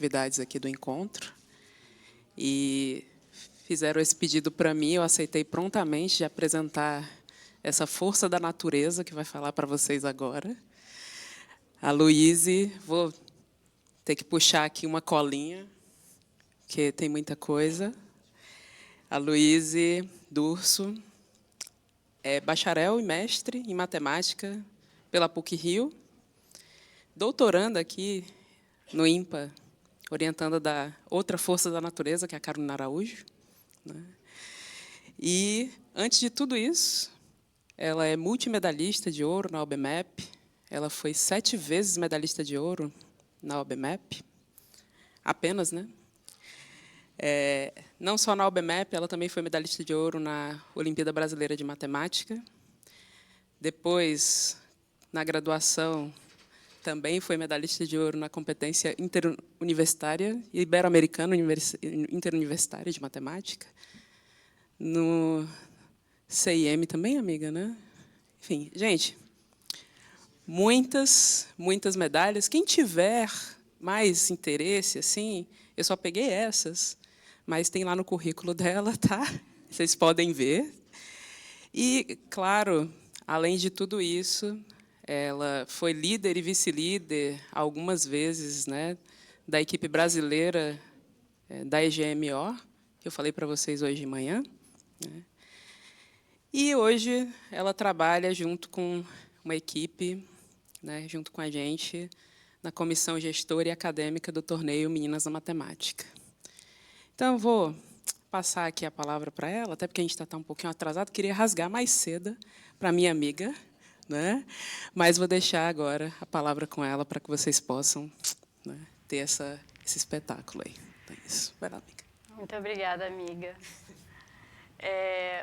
atividades aqui do encontro e fizeram esse pedido para mim, eu aceitei prontamente de apresentar essa força da natureza que vai falar para vocês agora. A Luíse, vou ter que puxar aqui uma colinha, porque tem muita coisa. A Luíse Durso é bacharel e mestre em matemática pela PUC-Rio, doutoranda aqui no IMPA, orientando da outra força da natureza, que é a Carolina Araújo. E, antes de tudo isso, ela é multimedalhista de ouro na OBMEP. Ela foi 7 vezes medalhista de ouro na OBMEP. Apenas, né? Não só na OBMEP, ela também foi medalhista de ouro na Olimpíada Brasileira de Matemática. Depois, na graduação, também foi medalhista de ouro na competência interuniversitária, ibero-americana interuniversitária de matemática. No CIM também, amiga, né? Enfim, gente, muitas medalhas. Quem tiver mais interesse, assim, eu só peguei essas, mas tem lá no currículo dela, tá? Vocês podem ver. E, claro, além de tudo isso, ela foi líder e vice-líder algumas vezes, né, da equipe brasileira da EGMO, que eu falei para vocês hoje de manhã. Né? E hoje ela trabalha junto com uma equipe, né, junto com a gente, na comissão gestora e acadêmica do torneio Meninas na Matemática. Então, eu vou passar aqui a palavra para ela, até porque a gente está um pouquinho atrasado, queria rasgar mais cedo para minha amiga, né? Mas vou deixar agora a palavra com ela para que vocês possam, né, ter esse espetáculo aí. Então, é isso. Vai lá, amiga. Muito obrigada, amiga.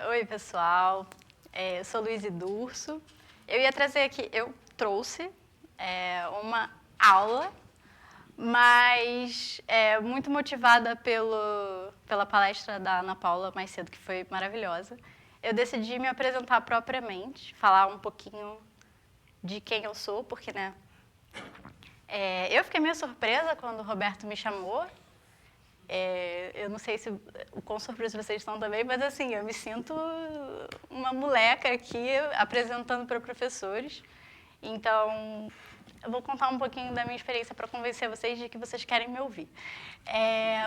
Oi, pessoal. Eu sou Luíse Durso. Eu ia trazer aqui, eu trouxe uma aula, mas muito motivada pela palestra da Ana Paula mais cedo, que foi maravilhosa. Eu decidi me apresentar propriamente, falar um pouquinho de quem eu sou, porque, né, eu fiquei meio surpresa quando o Roberto me chamou. Eu não sei o quão surpresos vocês estão também, mas, assim, eu me sinto uma moleca aqui apresentando para professores. Então, eu vou contar um pouquinho da minha experiência para convencer vocês de que vocês querem me ouvir.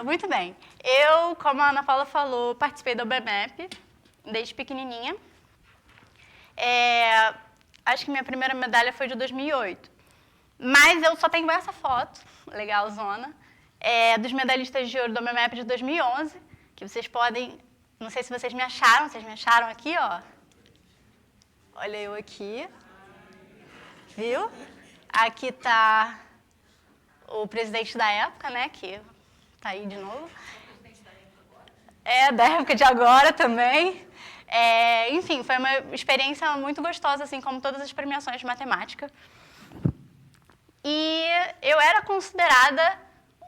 Muito bem. Eu, como a Ana Paula falou, participei da OBMEP desde pequenininha. Acho que minha primeira medalha foi de 2008. Mas eu só tenho essa foto, legalzona, dos medalhistas de ouro da OBMEP de 2011, que vocês podem... Não sei se vocês me acharam, vocês me acharam aqui, ó. Olha eu aqui. Viu? Aqui está o presidente da época, né, que está aí de novo. Da época de agora também. Enfim, foi uma experiência muito gostosa, assim como todas as premiações de matemática. E eu era considerada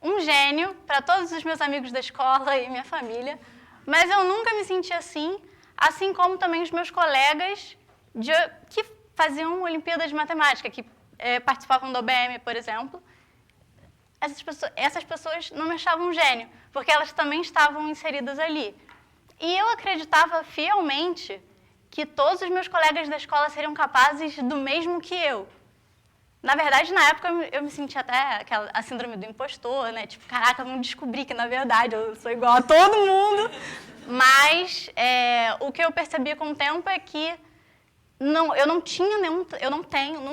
um gênio para todos os meus amigos da escola e minha família, mas eu nunca me senti assim como também os meus colegas que faziam Olimpíadas de Matemática, que participavam do OBM, por exemplo. Essas pessoas não me achavam um gênio, porque elas também estavam inseridas ali. E eu acreditava fielmente que todos os meus colegas da escola seriam capazes do mesmo que eu. Na verdade, na época, eu me sentia até a síndrome do impostor, né? Tipo, caraca, vamos descobrir que, na verdade, eu sou igual a todo mundo. Mas o que eu percebi com o tempo é que eu não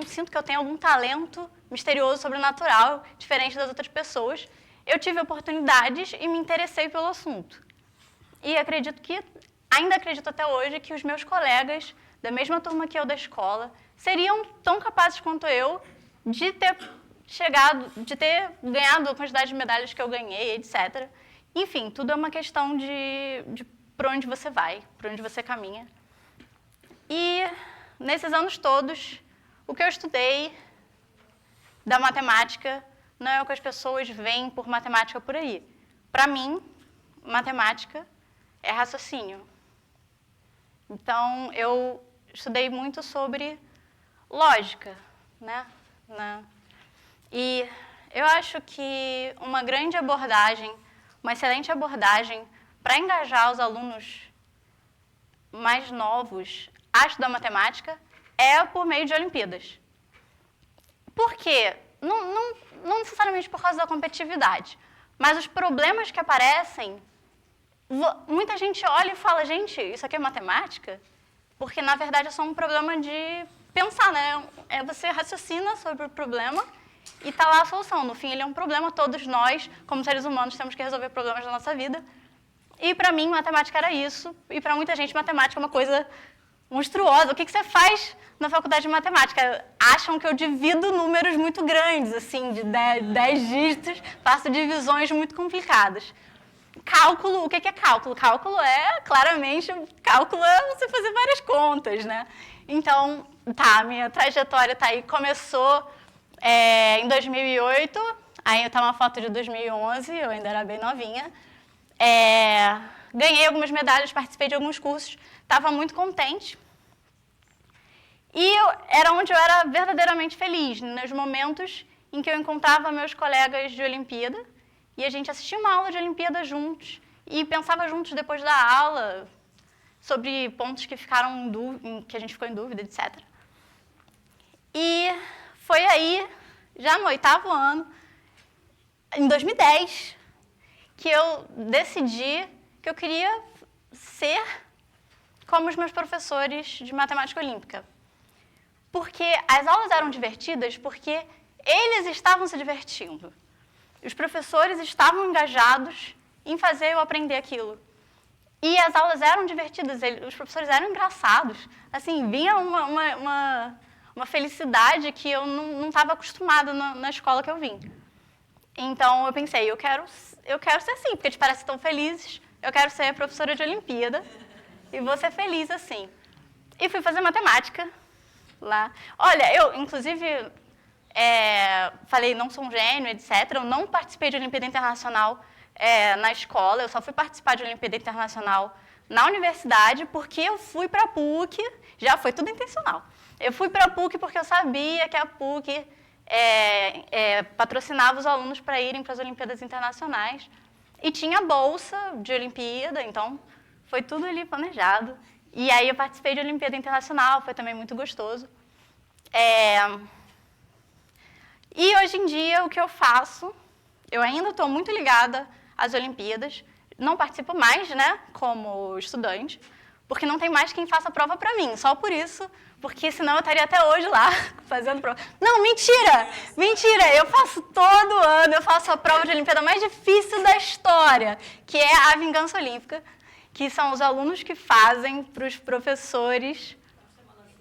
sinto que eu tenho algum talento misterioso, sobrenatural, diferente das outras pessoas. Eu tive oportunidades e me interessei pelo assunto. E ainda acredito até hoje que os meus colegas, da mesma turma que eu da escola, seriam tão capazes quanto eu de ter ganhado a quantidade de medalhas que eu ganhei, etc. Enfim, tudo é uma questão de por onde você vai, por onde você caminha. E, nesses anos todos, o que eu estudei da matemática não é o que as pessoas veem por matemática por aí. Para mim, matemática é raciocínio. Então, eu estudei muito sobre lógica, né? E eu acho que uma grande abordagem, uma excelente abordagem para engajar os alunos mais novos a estudar matemática é por meio de Olimpíadas. Por quê? Não necessariamente por causa da competitividade, mas os problemas que aparecem, muita gente olha e fala, gente, isso aqui é matemática? Porque, na verdade, é só um problema de pensar, né? Você raciocina sobre o problema e está lá a solução. No fim, ele é um problema, todos nós, como seres humanos, temos que resolver problemas da nossa vida. E, para mim, matemática era isso, e para muita gente, matemática é uma coisa monstruosa. O que você faz na faculdade de matemática? Acham que eu divido números muito grandes, assim, de 10 dígitos, faço divisões muito complicadas. Cálculo, o que é cálculo? Cálculo é, claramente, cálculo é você fazer várias contas, né? Então, tá, minha trajetória tá aí, começou em 2008, aí tá uma foto de 2011, eu ainda era bem novinha. Ganhei algumas medalhas, participei de alguns cursos, estava muito contente. E era onde eu era verdadeiramente feliz, nos momentos em que eu encontrava meus colegas de Olimpíada, e a gente assistia uma aula de Olimpíada juntos, e pensava juntos depois da aula sobre pontos que que a gente ficou em dúvida, etc. E foi aí, já no 8º ano, em 2010, que eu decidi que eu queria ser como os meus professores de matemática olímpica. Porque as aulas eram divertidas porque eles estavam se divertindo. Os professores estavam engajados em fazer eu aprender aquilo. E as aulas eram divertidas, os professores eram engraçados. Assim, vinha uma felicidade que eu não estava acostumada na escola que eu vim. Então, eu pensei, eu quero ser assim, porque eles parecem tão felizes, eu quero ser professora de Olimpíada e vou ser feliz assim. E fui fazer matemática lá. Olha, eu, inclusive, falei, não sou um gênio, etc. Eu não participei de Olimpíada Internacional na escola, eu só fui participar de Olimpíada Internacional na universidade, porque eu fui para a PUC, já foi tudo intencional. Eu fui para a PUC porque eu sabia que a PUC patrocinava os alunos para irem para as Olimpíadas Internacionais. E tinha bolsa de Olimpíada, então foi tudo ali planejado. E aí eu participei de Olimpíada Internacional, foi também muito gostoso. E hoje em dia o que eu faço, eu ainda estou muito ligada às Olimpíadas, não participo mais, né, como estudante, porque não tem mais quem faça prova para mim, só por isso, porque senão eu estaria até hoje lá fazendo prova. Não, mentira! Mentira! Eu faço todo ano, eu faço a prova de Olimpíada mais difícil da história, que é a Vingança Olímpica, que são os alunos que fazem para os professores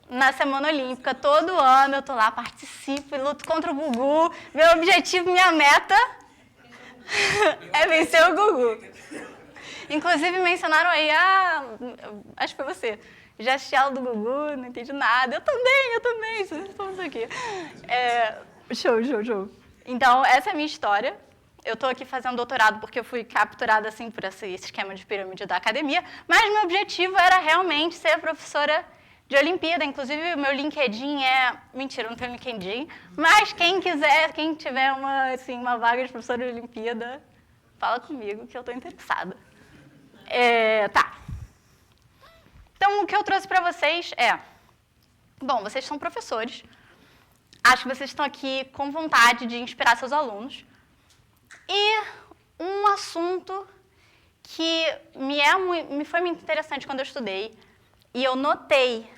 na Semana Olímpica. Todo ano eu estou lá, participo e luto contra o Gugu. Meu objetivo, minha meta é vencer o Gugu. Inclusive, mencionaram aí, acho que foi você, já assisti a aula do Gugu, não entendi nada. Eu também, estamos aqui. Show. Então, essa é a minha história. Eu estou aqui fazendo doutorado porque eu fui capturada assim por esse esquema de pirâmide da academia, mas meu objetivo era realmente ser professora de Olimpíada. Inclusive, o meu LinkedIn mentira, eu não tenho LinkedIn, mas quem quiser, quem tiver uma vaga de professora de Olimpíada, fala comigo que eu estou interessada. Tá. Então, o que eu trouxe para vocês bom, vocês são professores, acho que vocês estão aqui com vontade de inspirar seus alunos, e um assunto que me foi muito interessante quando eu estudei, e eu notei,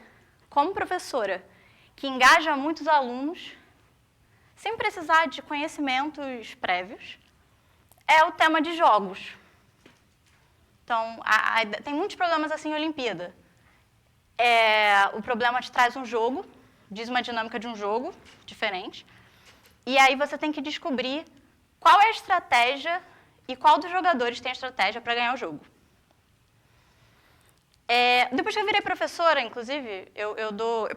como professora, que engaja muitos alunos, sem precisar de conhecimentos prévios, é o tema de jogos. Então, tem muitos problemas assim em Olimpíada. O problema te traz um jogo, diz uma dinâmica de um jogo diferente, e aí você tem que descobrir qual é a estratégia e qual dos jogadores tem a estratégia para ganhar o jogo. Depois que eu virei professora, inclusive, eu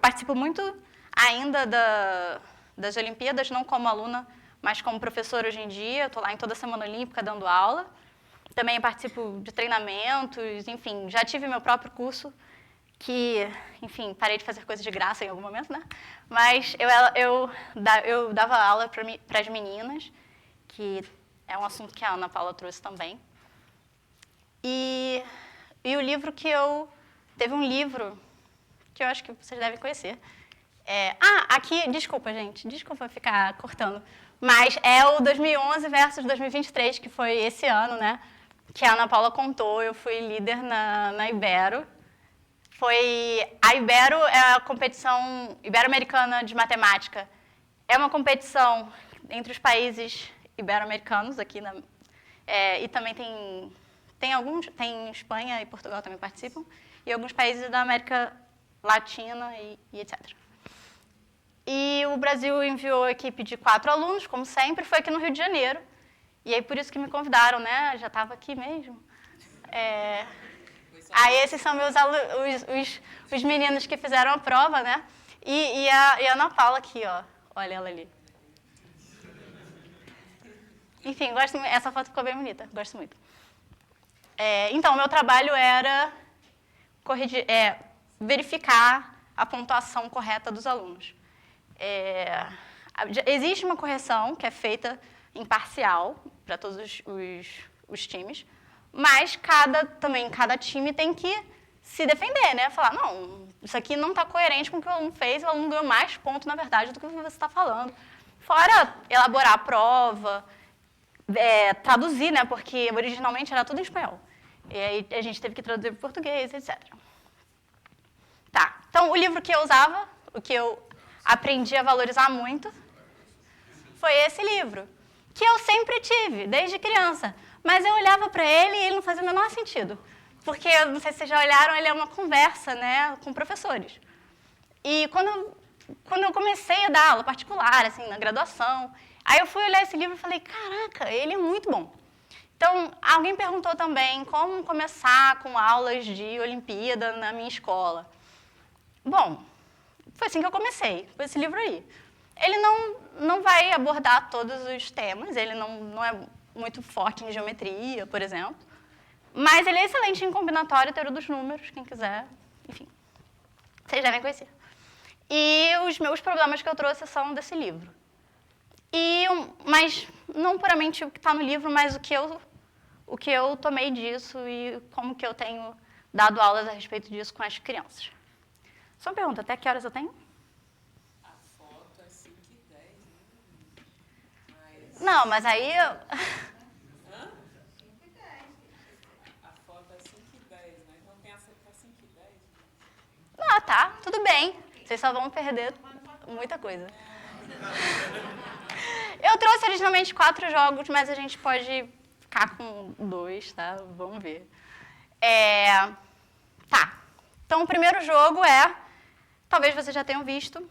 participo muito ainda das Olimpíadas, não como aluna, mas como professora hoje em dia. Eu estou lá em toda a Semana Olímpica dando aula. Também participo de treinamentos, enfim, já tive meu próprio curso, que, enfim, parei de fazer coisas de graça em algum momento, né? Mas eu dava aula para as meninas, que é um assunto que a Ana Paula trouxe também. E o livro que eu... Teve um livro que eu acho que vocês devem conhecer. Aqui, desculpa, gente, desculpa ficar cortando, mas é o 2011 versus 2023, que foi esse ano, né? Que a Ana Paula contou, eu fui líder na Ibero. A Ibero é a competição Ibero-Americana de Matemática. É uma competição entre os países ibero-americanos aqui, e também tem Espanha e Portugal também participam, e alguns países da América Latina e etc. E o Brasil enviou a equipe de 4 alunos, como sempre, foi aqui no Rio de Janeiro. E aí, por isso que me convidaram, né? Já estava aqui mesmo. Aí, esses são os meninos que fizeram a prova, né? E a Ana Paula aqui, ó. Olha ela ali. Enfim, essa foto ficou bem bonita, gosto muito. Então, o meu trabalho era verificar a pontuação correta dos alunos. Existe uma correção que é feita imparcial para todos os times, mas cada time tem que se defender, né? Falar, não, isso aqui não está coerente com o que o aluno fez, o aluno ganhou mais pontos, na verdade, do que você está falando. Fora elaborar a prova, traduzir, né? Porque originalmente era tudo em espanhol. E aí a gente teve que traduzir para português, etc. Tá, então o livro que eu usava, o que eu aprendi a valorizar muito, foi esse livro, que eu sempre tive, desde criança. Mas eu olhava para ele e ele não fazia o menor sentido. Porque, não sei se vocês já olharam, ele é uma conversa, né, com professores. E quando eu comecei a dar aula particular, assim, na graduação, aí eu fui olhar esse livro e falei, caraca, ele é muito bom. Então, alguém perguntou também como começar com aulas de Olimpíada na minha escola. Bom, foi assim que eu comecei, com esse livro aí. Ele não vai abordar todos os temas, ele não é muito forte em geometria, por exemplo, mas ele é excelente em combinatório, teoria dos números, quem quiser, enfim, vocês devem conhecer. E os meus problemas que eu trouxe são desse livro. Mas não puramente o que está no livro, mas o que eu tomei disso e como que eu tenho dado aulas a respeito disso com as crianças. Só uma pergunta, até que horas eu tenho? A foto é 5h10, né? Não, mas aí eu... Hã? 5h10. A foto é 5h10, né? Então tem essa para 5h10. Tá, tudo bem. Vocês só vão perder muita coisa. Eu trouxe originalmente 4 jogos, mas a gente pode ficar com 2, tá? Vamos ver. Tá. Então, o primeiro jogo talvez vocês já tenham visto.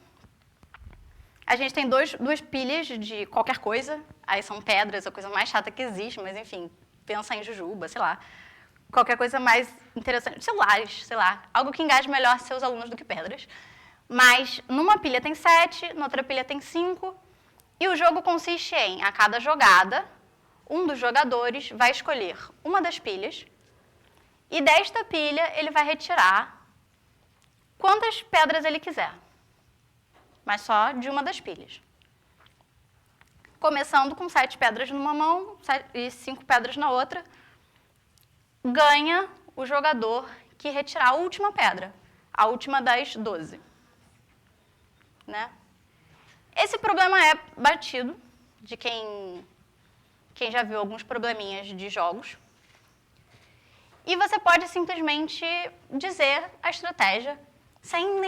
A gente tem duas pilhas de qualquer coisa. Aí são pedras, a coisa mais chata que existe, mas enfim, pensa em jujuba, sei lá. Qualquer coisa mais interessante. Celulares, sei lá. Algo que engaje melhor seus alunos do que pedras. Mas numa pilha tem 7, na outra pilha tem 5. E o jogo consiste em, a cada jogada, um dos jogadores vai escolher uma das pilhas e desta pilha ele vai retirar quantas pedras ele quiser, mas só de uma das pilhas. Começando com 7 pedras numa mão e 5 pedras na outra, ganha o jogador que retirar a última pedra, a última das 12. Né? Esse problema é batido de quem já viu alguns probleminhas de jogos. E você pode simplesmente dizer a estratégia sem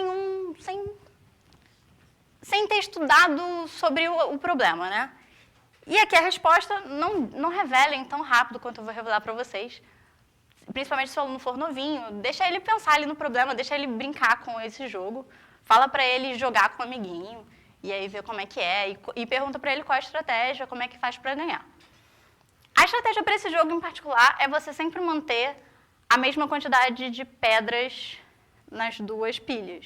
ter estudado sobre o problema, né? E aqui a resposta não revelem tão rápido quanto eu vou revelar para vocês. Principalmente se o aluno for novinho, deixa ele pensar ali no problema, deixa ele brincar com esse jogo. Fala para ele jogar com um amiguinho, e aí ver como é que é, e pergunta para ele qual é a estratégia, como é que faz para ganhar. A estratégia para esse jogo em particular é você sempre manter a mesma quantidade de pedras nas 2 pilhas.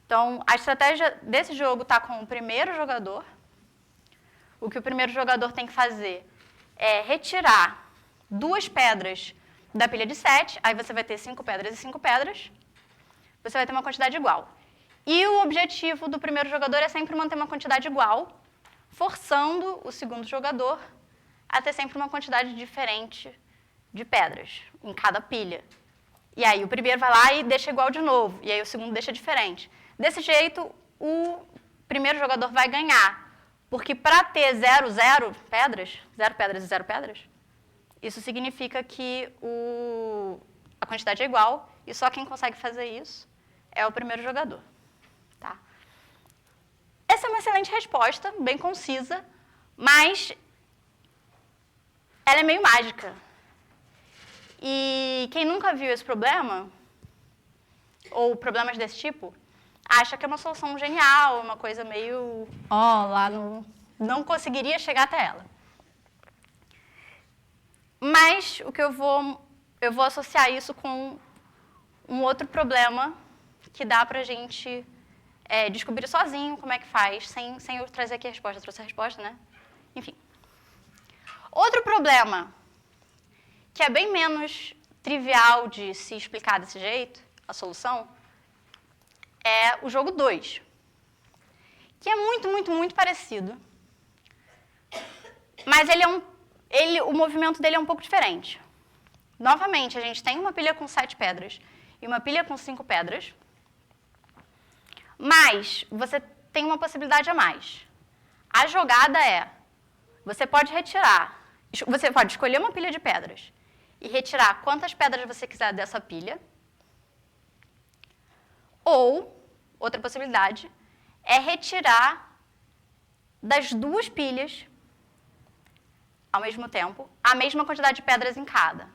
Então, a estratégia desse jogo está com o primeiro jogador. O que o primeiro jogador tem que fazer é retirar 2 pedras da pilha de 7, aí você vai ter 5 pedras e 5 pedras. Você vai ter uma quantidade igual. E o objetivo do primeiro jogador é sempre manter uma quantidade igual, forçando o segundo jogador a ter sempre uma quantidade diferente de pedras em cada pilha. E aí o primeiro vai lá e deixa igual de novo, e aí o segundo deixa diferente. Desse jeito, o primeiro jogador vai ganhar, porque para ter 0 pedras, 0 pedras e 0 pedras, isso significa que a quantidade é igual, e só quem consegue fazer isso é o primeiro jogador. Tá? Essa é uma excelente resposta, bem concisa, mas ela é meio mágica. E quem nunca viu esse problema, ou problemas desse tipo, acha que é uma solução genial, uma coisa meio... lá não conseguiria chegar até ela. Mas o que eu vou associar isso com um outro problema que dá para a gente descobrir sozinho como é que faz, sem eu trazer aqui a resposta. Eu trouxe a resposta, né? Enfim. Outro problema, que é bem menos trivial de se explicar desse jeito, a solução, é o jogo 2, que é muito, muito, muito parecido. Mas o movimento dele é um pouco diferente. Novamente, a gente tem uma pilha com 7 pedras e uma pilha com 5 pedras, mas você tem uma possibilidade a mais. A jogada você pode escolher uma pilha de pedras e retirar quantas pedras você quiser dessa pilha, ou, outra possibilidade, é retirar das 2 pilhas, ao mesmo tempo, a mesma quantidade de pedras em cada.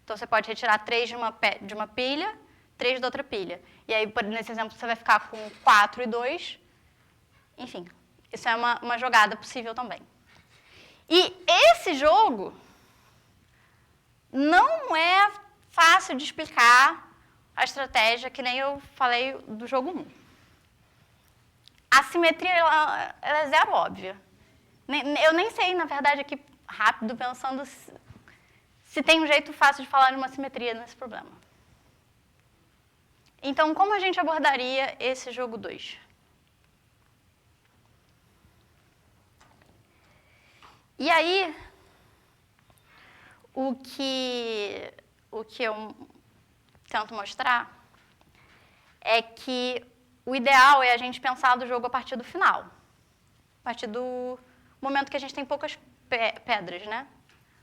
Então, você pode retirar 3 de uma pilha, 3 da outra pilha. E aí, nesse exemplo, você vai ficar com 4 e 2. Enfim, isso é uma jogada possível também. E esse jogo não é fácil de explicar a estratégia, que nem eu falei do jogo 1. A simetria ela é zero óbvia. Eu nem sei, na verdade, aqui, rápido, pensando se tem um jeito fácil de falar de uma simetria nesse problema. Então, como a gente abordaria esse jogo 2? E aí, o que eu tento mostrar é que o ideal é a gente pensar do jogo a partir do final. A partir do momento que a gente tem poucas pedras, né?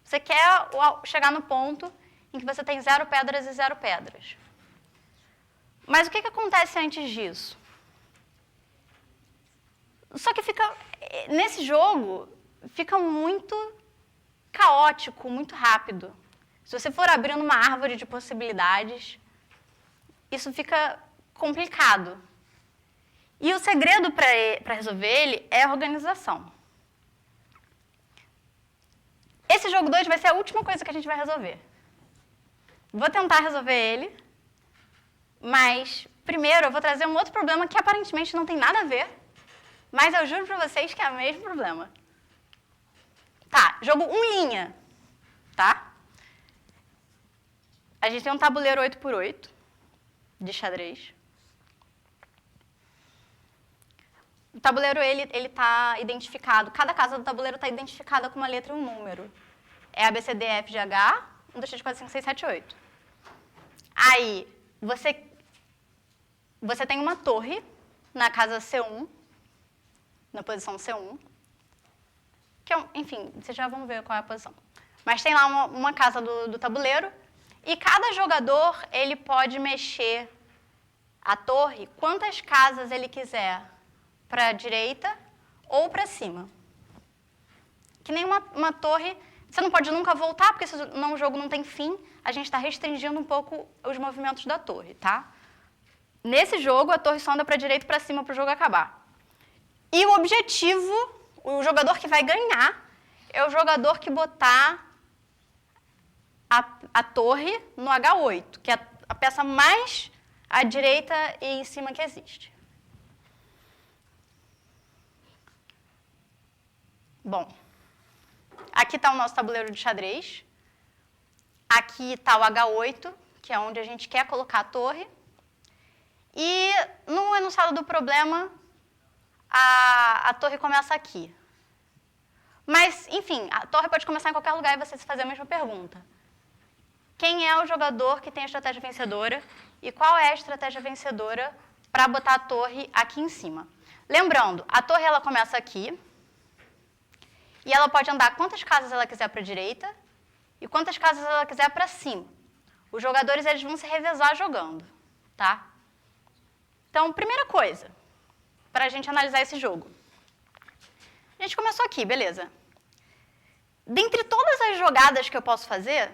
Você quer chegar no ponto em que você tem 0 pedras e 0 pedras. Mas o que acontece antes disso? Só que nesse jogo, fica muito caótico, muito rápido. Se você for abrindo uma árvore de possibilidades, isso fica complicado. E o segredo para resolver ele é a organização. Esse jogo 2 vai ser a última coisa que a gente vai resolver. Vou tentar resolver ele, mas primeiro eu vou trazer um outro problema que aparentemente não tem nada a ver, mas eu juro para vocês que é o mesmo problema. Tá, jogo 1 linha, tá? A gente tem um tabuleiro 8x8 de xadrez. O tabuleiro ele tá identificado, cada casa do tabuleiro está identificada com uma letra e um número. É A, B, C, D, E, F, G, H, 1, 2, 3, 4, 5, 6, 7, 8. Aí, você tem uma torre na casa C1, na posição C1, que enfim, vocês já vão ver qual é a posição. Mas tem lá uma casa do tabuleiro, e cada jogador ele pode mexer a torre quantas casas ele quiser para a direita ou para cima. Que nem uma torre, você não pode nunca voltar, porque senão o jogo não tem fim, a gente está restringindo um pouco os movimentos da torre, tá? Nesse jogo, a torre só anda para a direita e para cima para o jogo acabar. E o objetivo, o jogador que vai ganhar, é o jogador que botar a torre no H8, que é a peça mais à direita e em cima que existe. Bom, aqui está o nosso tabuleiro de xadrez. Aqui está o H8, que é onde a gente quer colocar a torre. E no enunciado do problema, a torre começa aqui. Mas, enfim, a torre pode começar em qualquer lugar e você se fazer a mesma pergunta. Quem é o jogador que tem a estratégia vencedora e qual é a estratégia vencedora para botar a torre aqui em cima? Lembrando, a torre ela começa aqui e ela pode andar quantas casas ela quiser para a direita e quantas casas ela quiser para cima. Os jogadores eles vão se revezar jogando, tá? Então, primeira coisa, para a gente analisar esse jogo. A gente começou aqui, beleza. Dentre todas as jogadas que eu posso fazer,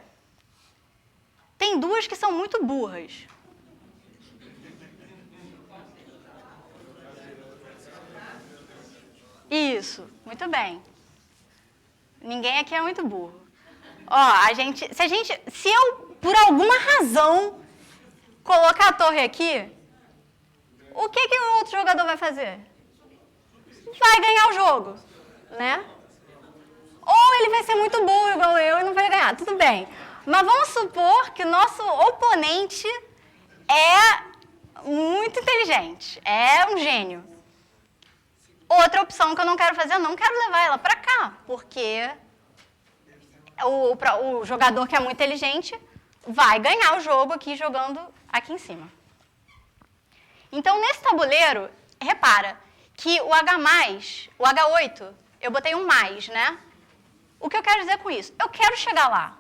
tem duas que são muito burras. Isso, muito bem. Ninguém aqui é muito burro. Ó, se eu, por alguma razão, colocar a torre aqui, o que o outro jogador vai fazer? Vai ganhar o jogo, né? Ou ele vai ser muito burro igual eu e não vai ganhar, tudo bem. Mas vamos supor que o nosso oponente é muito inteligente, é um gênio. Outra opção que eu não quero fazer, eu não quero levar ela para cá, porque o jogador que é muito inteligente vai ganhar o jogo aqui jogando aqui em cima. Então, nesse tabuleiro, repara que o H8, eu botei um mais, né? O que eu quero dizer com isso? Eu quero chegar lá.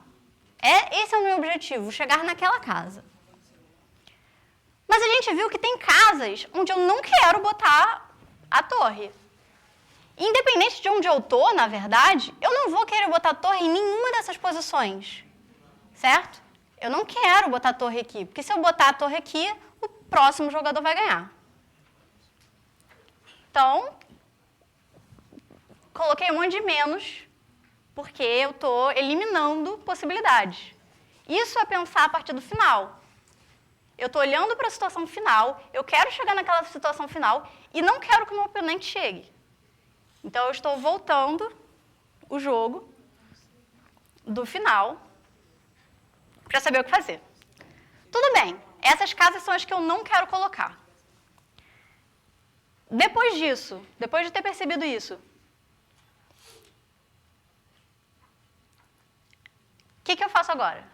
Esse é o meu objetivo, chegar naquela casa. Mas a gente viu que tem casas onde eu não quero botar a torre. Independente de onde eu estou, na verdade, eu não vou querer botar a torre em nenhuma dessas posições. Certo? Eu não quero botar a torre aqui, porque se eu botar a torre aqui, o próximo jogador vai ganhar. Então, coloquei um monte de menos, porque eu estou eliminando possibilidades. Isso é pensar a partir do final. Eu estou olhando para a situação final, eu quero chegar naquela situação final e não quero que o meu oponente chegue. Então, eu estou voltando o jogo do final para saber o que fazer. Tudo bem, essas casas são as que eu não quero colocar. Depois disso, depois de ter percebido isso, o que eu faço agora?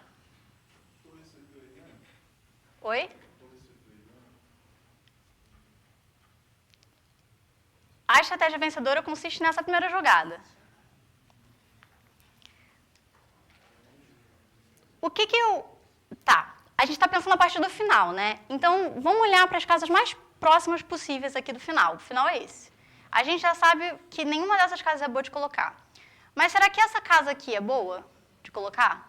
Oi? A estratégia vencedora consiste nessa primeira jogada. O que eu... Tá, a gente está pensando a partir do final, né? Então, vamos olhar para as casas mais próximas possíveis aqui do final. O final é esse. A gente já sabe que nenhuma dessas casas é boa de colocar. Mas será que essa casa aqui é boa de colocar?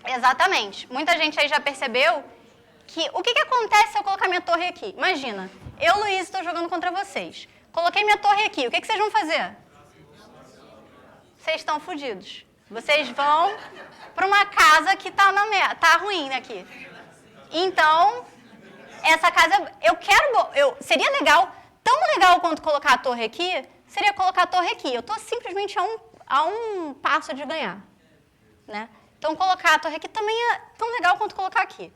Exatamente. Muita gente aí já percebeu que o que acontece se eu colocar minha torre aqui? Imagina, eu, Luiz, estou jogando contra vocês. Coloquei minha torre aqui. O que vocês vão fazer? Vocês estão fodidos. Vocês vão para uma casa que tá ruim aqui. Então, essa casa, seria legal, tão legal quanto colocar a torre aqui, seria colocar a torre aqui. Eu estou simplesmente a um passo de ganhar, né? Então, colocar a torre aqui também é tão legal quanto colocar aqui.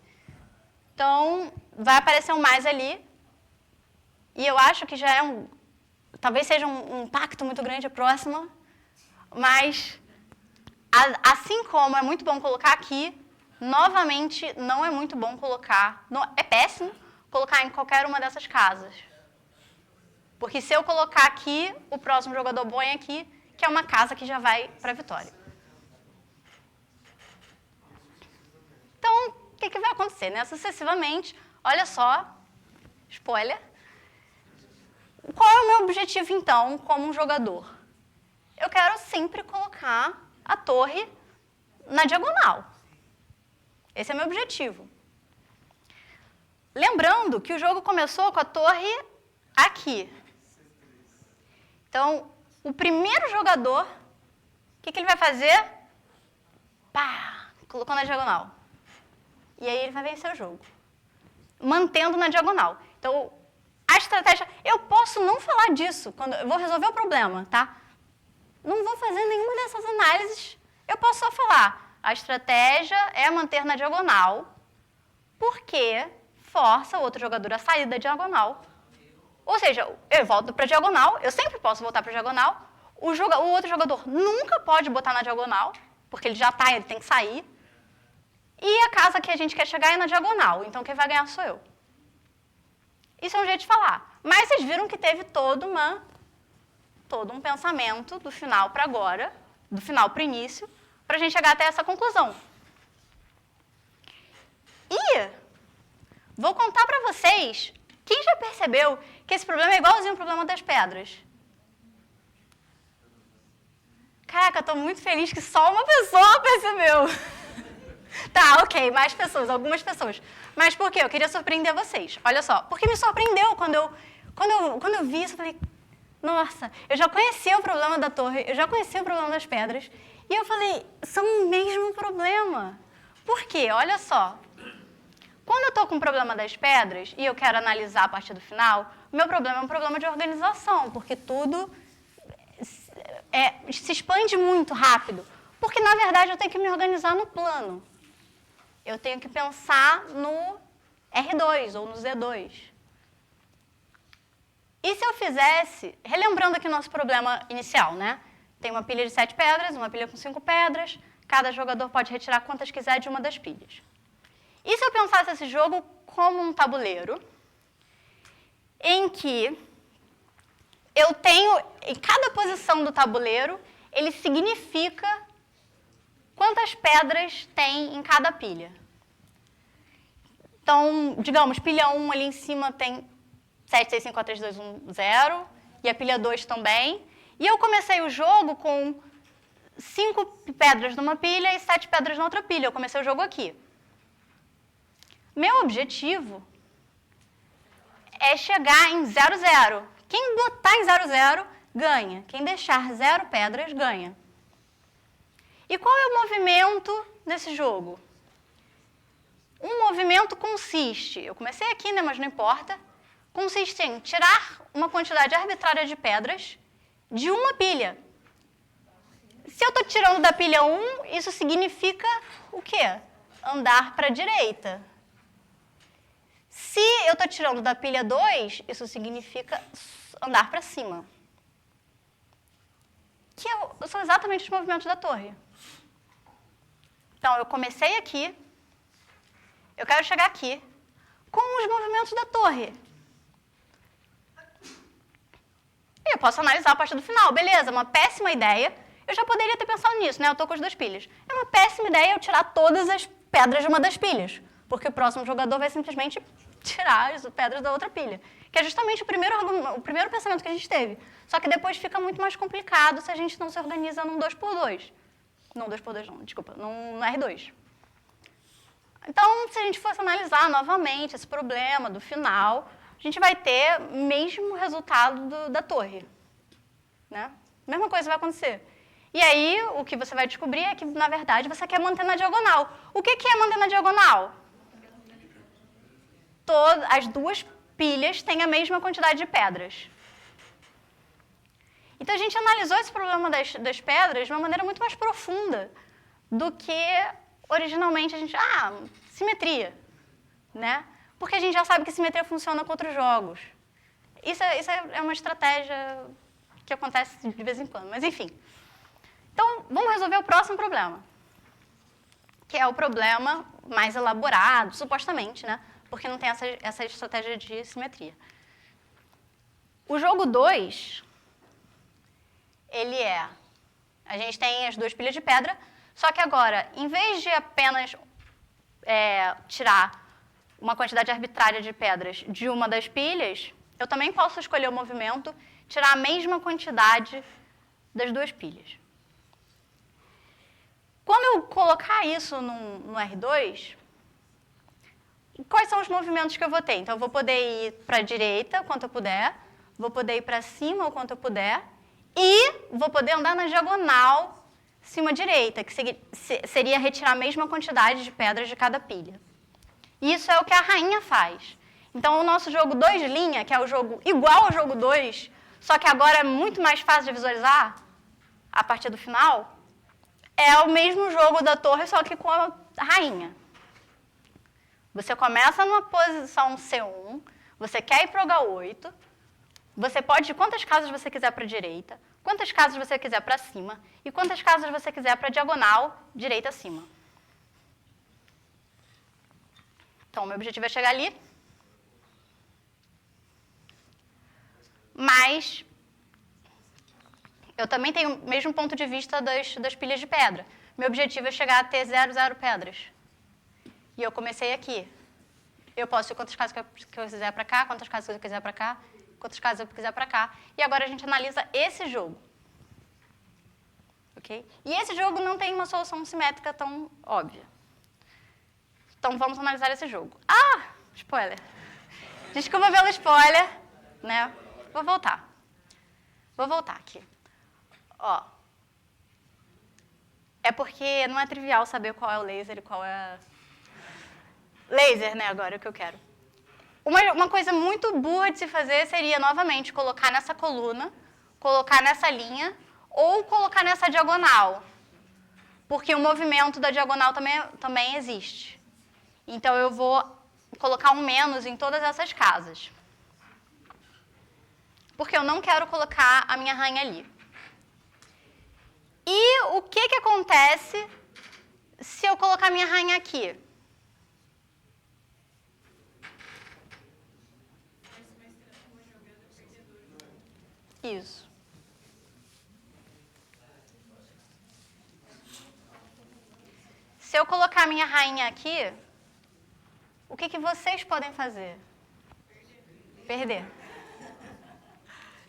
Então, vai aparecer um mais ali. E eu acho que já é talvez seja um impacto muito grande a próxima. Mas, assim como é muito bom colocar aqui, novamente, não é muito bom colocar... é péssimo colocar em qualquer uma dessas casas. Porque se eu colocar aqui, o próximo jogador põe aqui, que é uma casa que já vai para a vitória. Então, o que vai acontecer, né? Sucessivamente, olha só, spoiler. Qual é o meu objetivo, então, como um jogador? Eu quero sempre colocar a torre na diagonal. Esse é meu objetivo. Lembrando que o jogo começou com a torre aqui. Então, o primeiro jogador, o que ele vai fazer? Pá! Colocou na diagonal. E aí ele vai vencer o jogo. Mantendo na diagonal. Então, a estratégia... Eu posso não falar disso. Eu vou resolver o problema, tá? não vou fazer nenhuma dessas análises. Eu posso só falar, a estratégia é manter na diagonal, porque força o outro jogador a sair da diagonal. Ou seja, eu volto para a diagonal, eu sempre posso voltar para a diagonal, o outro jogador nunca pode botar na diagonal, porque ele já está, ele tem que sair. E a casa que a gente quer chegar é na diagonal, então quem vai ganhar sou eu. Isso é um jeito de falar. Mas vocês viram que teve todo um pensamento do final para agora, do final para o início, para a gente chegar até essa conclusão. E vou contar para vocês, quem já percebeu que esse problema é igualzinho ao problema das pedras? Caraca, eu estou muito feliz que só uma pessoa percebeu. Tá, ok, mais pessoas, algumas pessoas. Mas por quê? Eu queria surpreender vocês. Olha só, porque me surpreendeu quando eu vi isso, eu falei, nossa, eu já conhecia o problema da torre, eu já conhecia o problema das pedras, e eu falei, são o mesmo problema. Por quê? Olha só. Quando eu estou com o problema das pedras e eu quero analisar a partir do final, o meu problema é um problema de organização, porque tudo se expande muito rápido. Porque, na verdade, eu tenho que me organizar no plano. Eu tenho que pensar no R2 ou no Z2. E se eu fizesse, relembrando aqui o nosso problema inicial, né? Tem uma pilha de 7 pedras, uma pilha com 5 pedras, cada jogador pode retirar quantas quiser de uma das pilhas. E se eu pensasse esse jogo como um tabuleiro, em que eu tenho, em cada posição do tabuleiro, ele significa quantas pedras tem em cada pilha. Então, digamos, pilha 1 ali em cima tem 7, 6, 5, 4, 3, 2, 1, 0, e a pilha 2 também. E eu comecei o jogo com 5 pedras numa pilha e 7 pedras na outra pilha. Eu comecei o jogo aqui. Meu objetivo é chegar em 0, 0. Quem botar em 0, 0, ganha. Quem deixar 0 pedras, ganha. E qual é o movimento desse jogo? Um movimento consiste, eu comecei aqui, né, mas não importa, consiste em tirar uma quantidade arbitrária de pedras de uma pilha. Se eu estou tirando da pilha 1, isso significa o quê? Andar para a direita. Se eu estou tirando da pilha 2, isso significa andar para cima. Que são exatamente os movimentos da torre. Então, eu comecei aqui, eu quero chegar aqui, com os movimentos da torre. E eu posso analisar a partir do final. Beleza, uma péssima ideia. Eu já poderia ter pensado nisso, né? Eu estou com as 2 pilhas. É uma péssima ideia eu tirar todas as pedras de uma das pilhas, porque o próximo jogador vai simplesmente tirar as pedras da outra pilha, que é justamente o primeiro pensamento que a gente teve. Só que depois fica muito mais complicado se a gente não se organiza num 2x2. Não 2x2 não, desculpa, num R2. Então, se a gente fosse analisar novamente esse problema do final, a gente vai ter o mesmo resultado da torre. Né? Mesma coisa vai acontecer. E aí, o que você vai descobrir é que, na verdade, você quer manter na diagonal. O que é manter na diagonal? As 2 pilhas têm a mesma quantidade de pedras. Então, a gente analisou esse problema das pedras de uma maneira muito mais profunda do que originalmente a gente... simetria, né? Porque a gente já sabe que simetria funciona com outros jogos. Isso é uma estratégia que acontece de vez em quando, mas enfim. Então, vamos resolver o próximo problema, que é o problema mais elaborado, supostamente, né? Porque não tem essa estratégia de simetria. O jogo 2, ele é... A gente tem as 2 pilhas de pedra, só que agora, em vez de apenas tirar uma quantidade arbitrária de pedras de uma das pilhas, eu também posso escolher o movimento, tirar a mesma quantidade das 2 pilhas. Quando eu colocar isso no R2, quais são os movimentos que eu vou ter? Então, eu vou poder ir para a direita, quanto eu puder, vou poder ir para cima, o quanto eu puder, e vou poder andar na diagonal cima-direita, que seria retirar a mesma quantidade de pedras de cada pilha. Isso é o que a rainha faz. Então, o nosso jogo 2 linha, que é o jogo igual ao jogo 2, só que agora é muito mais fácil de visualizar, a partir do final, é o mesmo jogo da torre, só que com a rainha. Você começa numa posição C1, você quer ir para o H8, você pode ir quantas casas você quiser para a direita, quantas casas você quiser para cima e quantas casas você quiser para a diagonal, direita acima. Então, o meu objetivo é chegar ali. Mas eu também tenho o mesmo ponto de vista das pilhas de pedra. Meu objetivo é chegar a ter 0 pedras. E eu comecei aqui. Eu posso ir quantas casas que eu quiser para cá, quantas casas eu quiser para cá, quantas casas eu quiser para cá. E agora a gente analisa esse jogo. Ok? E esse jogo não tem uma solução simétrica tão óbvia. Então vamos analisar esse jogo. Ah! Spoiler. Desculpa pelo spoiler, né? Vou voltar aqui. Ó. É porque não é trivial saber qual é o laser e qual é... Laser, né, agora é o que eu quero. Uma coisa muito boa de se fazer seria, novamente, colocar nessa coluna, colocar nessa linha ou colocar nessa diagonal. Porque o movimento da diagonal também existe. Então, eu vou colocar um menos em todas essas casas. Porque eu não quero colocar a minha rainha ali. E o que acontece se eu colocar a minha rainha aqui? Isso. Se eu colocar a minha rainha aqui, o que vocês podem fazer? Perder.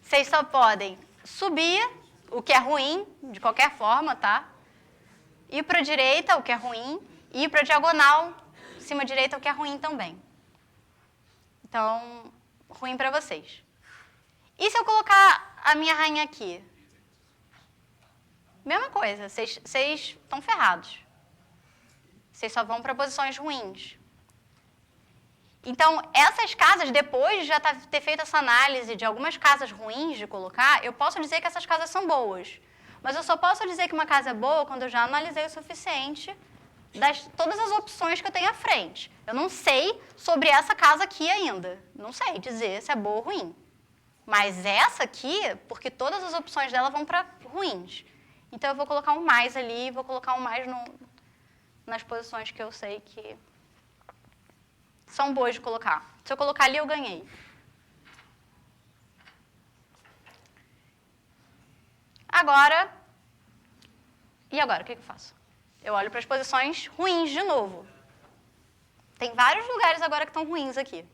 Vocês só podem subir, o que é ruim, de qualquer forma, tá? Ir para a direita, o que é ruim, e ir para a diagonal, cima-direita, o que é ruim também. Então, ruim para vocês. E se eu colocar a minha rainha aqui? Mesma coisa, vocês estão ferrados. Vocês só vão para posições ruins. Então, essas casas, depois de já ter feito essa análise de algumas casas ruins de colocar, eu posso dizer que essas casas são boas. Mas eu só posso dizer que uma casa é boa quando eu já analisei o suficiente todas as opções que eu tenho à frente. Eu não sei sobre essa casa aqui ainda. Não sei dizer se é boa ou ruim. Mas essa aqui, porque todas as opções dela vão para ruins. Então, eu vou colocar um mais ali, vou colocar um mais nas posições que eu sei que são boas de colocar. Se eu colocar ali, eu ganhei. Agora, e agora, o que eu faço? Eu olho para as posições ruins de novo. Tem vários lugares agora que estão ruins aqui.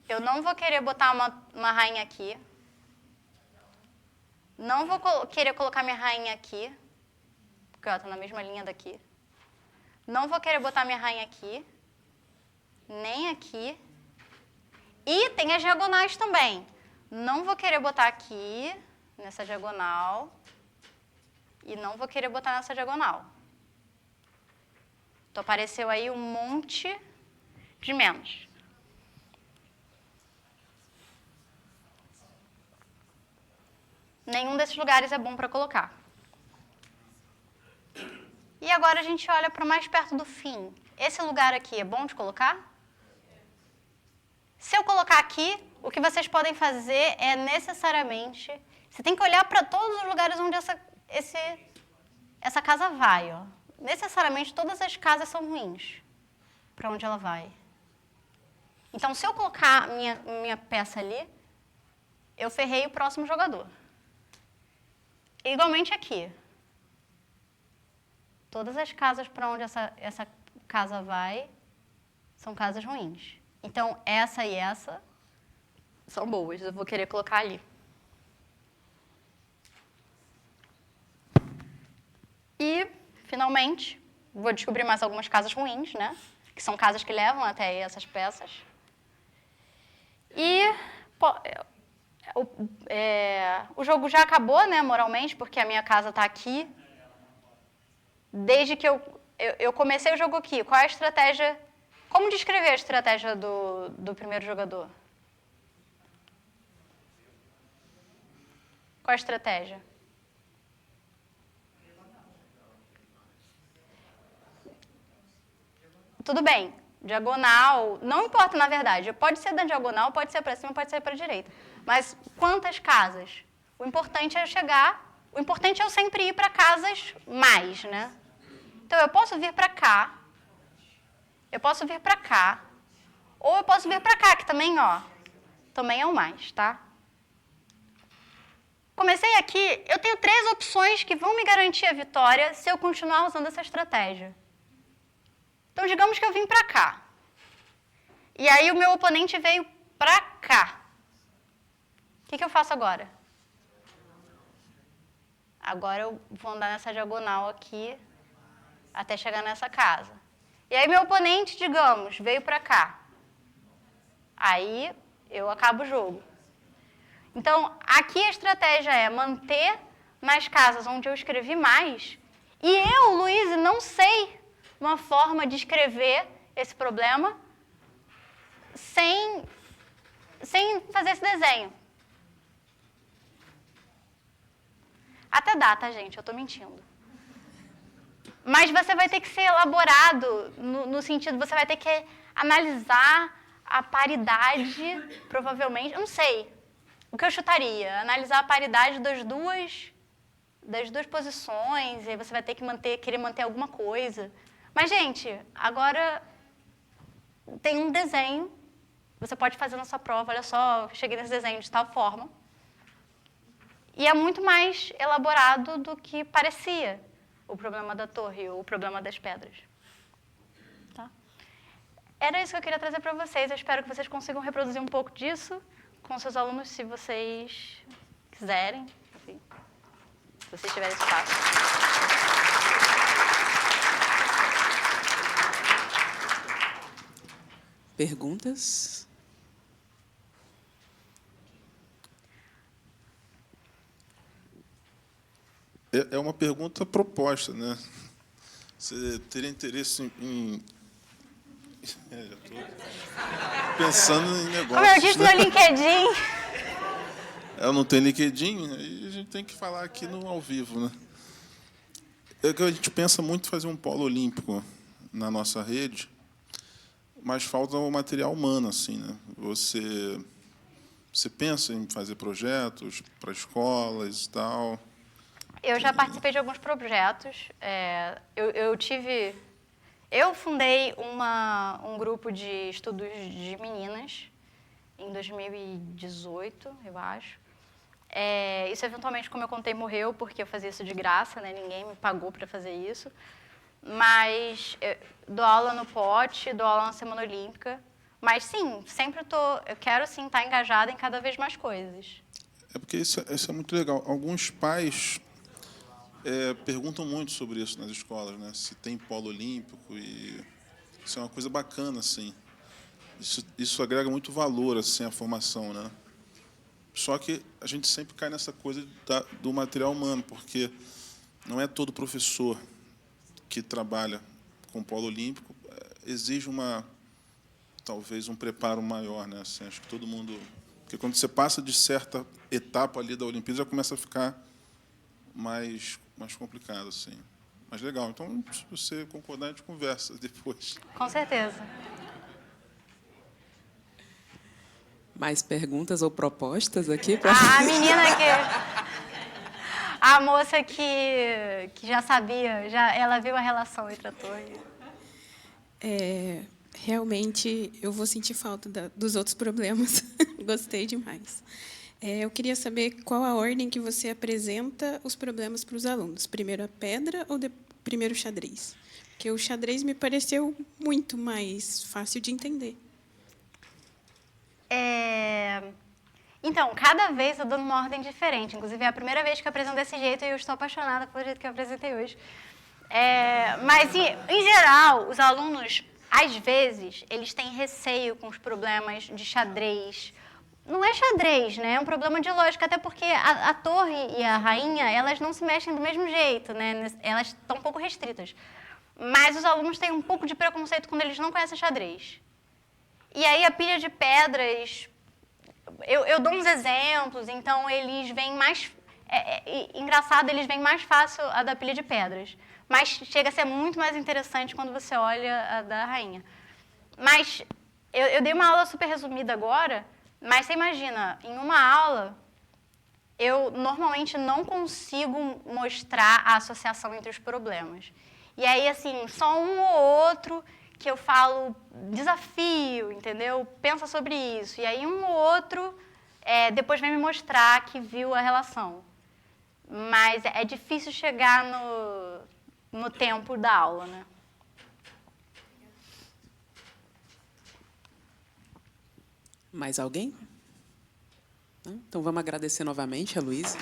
Eu não vou querer botar uma rainha aqui. Não vou querer colocar minha rainha aqui, porque ela está na mesma linha daqui. Não vou querer botar minha rainha aqui, nem aqui. E tem as diagonais também. Não vou querer botar aqui, nessa diagonal, e não vou querer botar nessa diagonal. Então, apareceu aí um monte de menos. Nenhum desses lugares é bom para colocar. E agora a gente olha para mais perto do fim. Esse lugar aqui é bom de colocar? Se eu colocar aqui, o que vocês podem fazer é necessariamente... Você tem que olhar para todos os lugares onde essa casa vai. Ó. Necessariamente todas as casas são ruins para onde ela vai. Então, se eu colocar minha peça ali, eu ferrei o próximo jogador. Igualmente aqui. Todas as casas para onde essa casa vai são casas ruins. Então, essa e essa são boas. Eu vou querer colocar ali. E, finalmente, vou descobrir mais algumas casas ruins, né? Que são casas que levam até essas peças. E o jogo já acabou, né, moralmente, porque a minha casa está aqui. Desde que eu comecei o jogo aqui, qual é a estratégia? Como descrever a estratégia do primeiro jogador? Qual a estratégia? Tudo bem, diagonal, não importa na verdade, pode ser da diagonal, pode ser para cima, pode ser para a direita. Mas quantas casas? O importante é o importante é eu sempre ir para casas mais, né? Então eu posso vir para cá, eu posso vir para cá, ou eu posso vir para cá, que também, também é o mais, tá? Comecei aqui, eu tenho 3 opções que vão me garantir a vitória se eu continuar usando essa estratégia. Então, digamos que eu vim para cá. E aí o meu oponente veio para cá. O que eu faço agora? Agora eu vou andar nessa diagonal aqui até chegar nessa casa. E aí meu oponente, digamos, veio para cá. Aí eu acabo o jogo. Então, aqui a estratégia é manter nas casas onde eu escrevi mais. E eu, Luíse, não sei uma forma de escrever esse problema sem fazer esse desenho. Até dá, tá, gente? Eu estou mentindo. Mas você vai ter que ser elaborado no sentido, você vai ter que analisar a paridade, provavelmente, eu não sei. O que eu chutaria? Analisar a paridade das duas posições, e aí você vai ter que querer manter alguma coisa. Mas, gente, agora tem um desenho, você pode fazer na sua prova, olha só, cheguei nesse desenho de tal forma. E é muito mais elaborado do que parecia o problema da torre ou o problema das pedras. Tá? Era isso que eu queria trazer para vocês. Eu espero que vocês consigam reproduzir um pouco disso com seus alunos, se vocês quiserem, enfim, se vocês tiverem espaço. Perguntas? É uma pergunta proposta, né? Você teria interesse em... já estou pensando em negócios. Como eu disse, né? no LinkedIn. Eu não tenho LinkedIn, aí a gente tem que falar aqui no ao vivo, né? É que a gente pensa muito em fazer um polo olímpico na nossa rede, mas falta o material humano, assim, né? Você pensa em fazer projetos para escolas e tal? Eu já participei de alguns projetos. Eu fundei um grupo de estudos de meninas em 2018, eu acho. Isso, eventualmente, como eu contei, morreu, porque eu fazia isso de graça, né? Ninguém me pagou para fazer isso. Mas eu dou aula no POT, dou aula na Semana Olímpica. Mas, sim, eu quero, sim, estar engajada em cada vez mais coisas. É porque isso é muito legal. Alguns pais perguntam muito sobre isso nas escolas, né? Se tem polo olímpico, e isso é uma coisa bacana, assim. Isso agrega muito valor, assim, à formação, né? Só que a gente sempre cai nessa coisa do material humano, porque não é todo professor que trabalha com polo olímpico exige talvez um preparo maior, né? Assim, acho que todo mundo, porque quando você passa de certa etapa ali da Olimpíada já começa a ficar mais complicado, assim. Mas legal. Então, se você concordar, a gente conversa depois. Com certeza. Mais perguntas ou propostas aqui? A menina a moça que já sabia, ela viu a relação entre a torre. Realmente, eu vou sentir falta dos outros problemas. Gostei demais. Eu queria saber qual a ordem que você apresenta os problemas para os alunos. Primeiro a pedra ou primeiro o xadrez? Porque o xadrez me pareceu muito mais fácil de entender. Então, cada vez eu dou uma ordem diferente. Inclusive, é a primeira vez que eu apresento desse jeito e eu estou apaixonada pelo jeito que eu apresentei hoje. Mas, em geral, os alunos, às vezes, eles têm receio com os problemas de xadrez. Não é xadrez, né? É um problema de lógica, até porque a torre e a rainha, elas não se mexem do mesmo jeito, né? Elas estão um pouco restritas. Mas os alunos têm um pouco de preconceito quando eles não conhecem xadrez. E aí a pilha de pedras, eu dou uns exemplos, então eles veem mais... Engraçado, eles veem mais fácil a da pilha de pedras. Mas chega a ser muito mais interessante quando você olha a da rainha. Mas eu dei uma aula super resumida agora, mas você imagina, em uma aula, eu normalmente não consigo mostrar a associação entre os problemas. E aí, assim, só um ou outro que eu falo desafio, entendeu? Pensa sobre isso. E aí um ou outro depois vem me mostrar que viu a relação. Mas é difícil chegar no tempo da aula, né? Mais alguém? Não? Então, vamos agradecer novamente a Luísa.